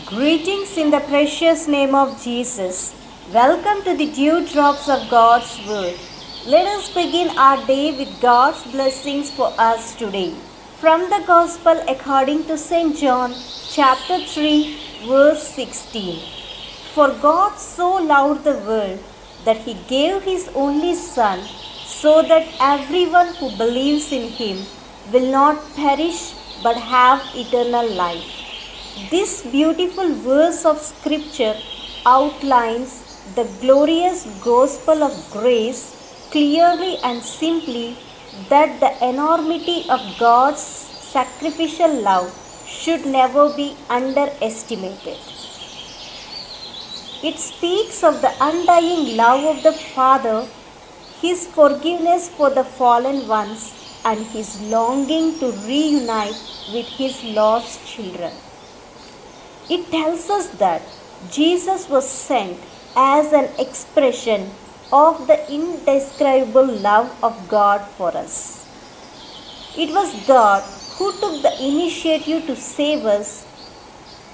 Greetings in the precious name of Jesus. Welcome to the dewdrops of God's Word. Let us begin our day with God's blessings for us today. From the Gospel according to St. John, chapter 3, verse 16. For God so loved the world that He gave His only Son, so that everyone who believes in Him will not perish but have eternal life. This beautiful verse of Scripture outlines the glorious gospel of grace clearly and simply, that the enormity of God's sacrificial love should never be underestimated. It speaks of the undying love of the Father, His forgiveness for the fallen ones, and His longing to reunite with His lost children. It tells us that Jesus was sent as an expression of the indescribable love of God for us. It was God who took the initiative to save us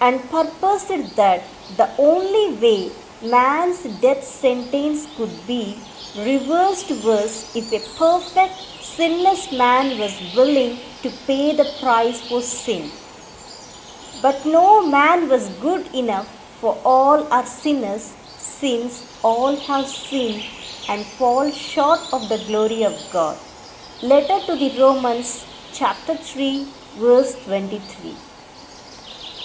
and purposed that the only way man's death sentence could be reversed was if a perfect, sinless man was willing to pay the price for sin. But no man was good enough, for all are sinners, since all have sinned and fall short of the glory of God. Letter to the Romans, chapter 3, verse 23.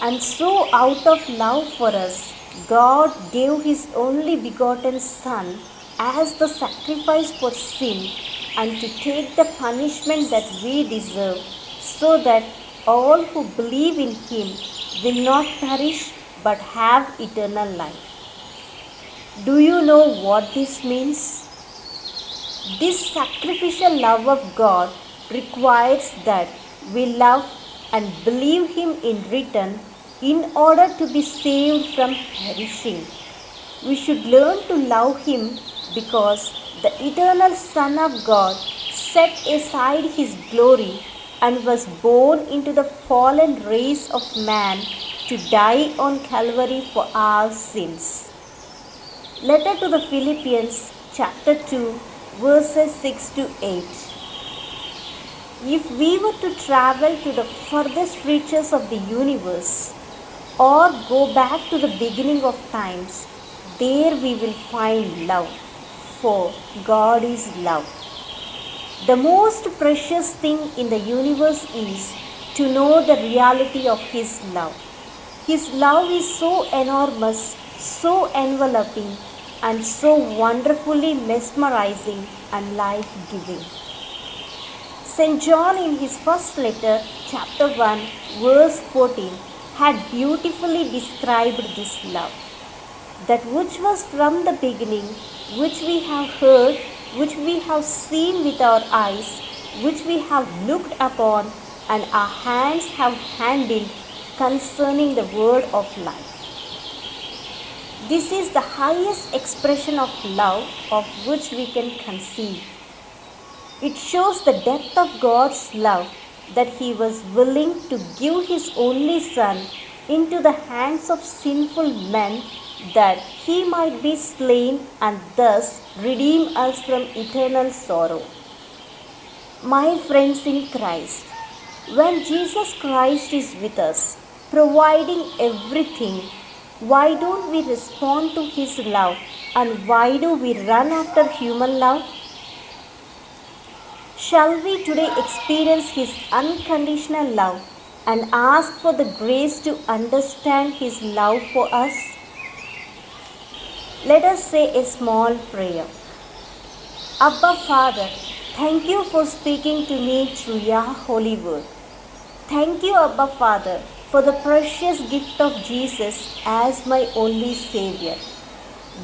And so, out of love for us, God gave His only begotten Son as the sacrifice for sin, and to take the punishment that we deserve, so that all who believe in Him will not perish but have eternal life. Do you know what this means? This sacrificial love of God requires that we love and believe Him in return in order to be saved from perishing. We should learn to love Him because the eternal Son of God set aside His glory and was born into the fallen race of man to die on Calvary for our sins. Letter to the Philippians, chapter 2, verses 6 to 8. If we were to travel to the furthest reaches of the universe, or go back to the beginning of times, there we will find love, for God is love. The most precious thing in the universe is to know the reality of His love. His love is so enormous, so enveloping, and so wonderfully mesmerizing and life-giving. St. John in his first letter, chapter 1, verse 14, had beautifully described this love. That which was from the beginning, which we have heard, which we have seen with our eyes, which we have looked upon, and our hands have handled concerning the word of life. This is the highest expression of love of which we can conceive. It shows the depth of God's love, that He was willing to give His only Son into the hands of sinful men, that He might be slain and thus redeem us from eternal sorrow. My friends in Christ, when Jesus Christ is with us, providing everything, why don't we respond to His love, and why do we run after human love? Shall we today experience His unconditional love and ask for the grace to understand His love for us? Let us say a small prayer. Abba Father, thank You for speaking to me through Your holy word. Thank You, Abba Father, for the precious gift of Jesus as my only Savior.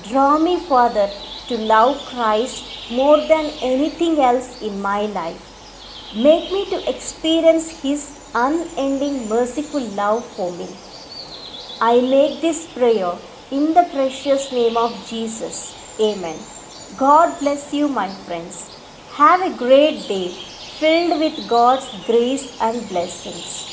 Draw me, Father, to love Christ more than anything else in my life. Make me to experience His unending merciful love for me. I make this prayer in the precious name of Jesus. Amen. God bless you, my friends. Have a great day filled with God's grace and blessings.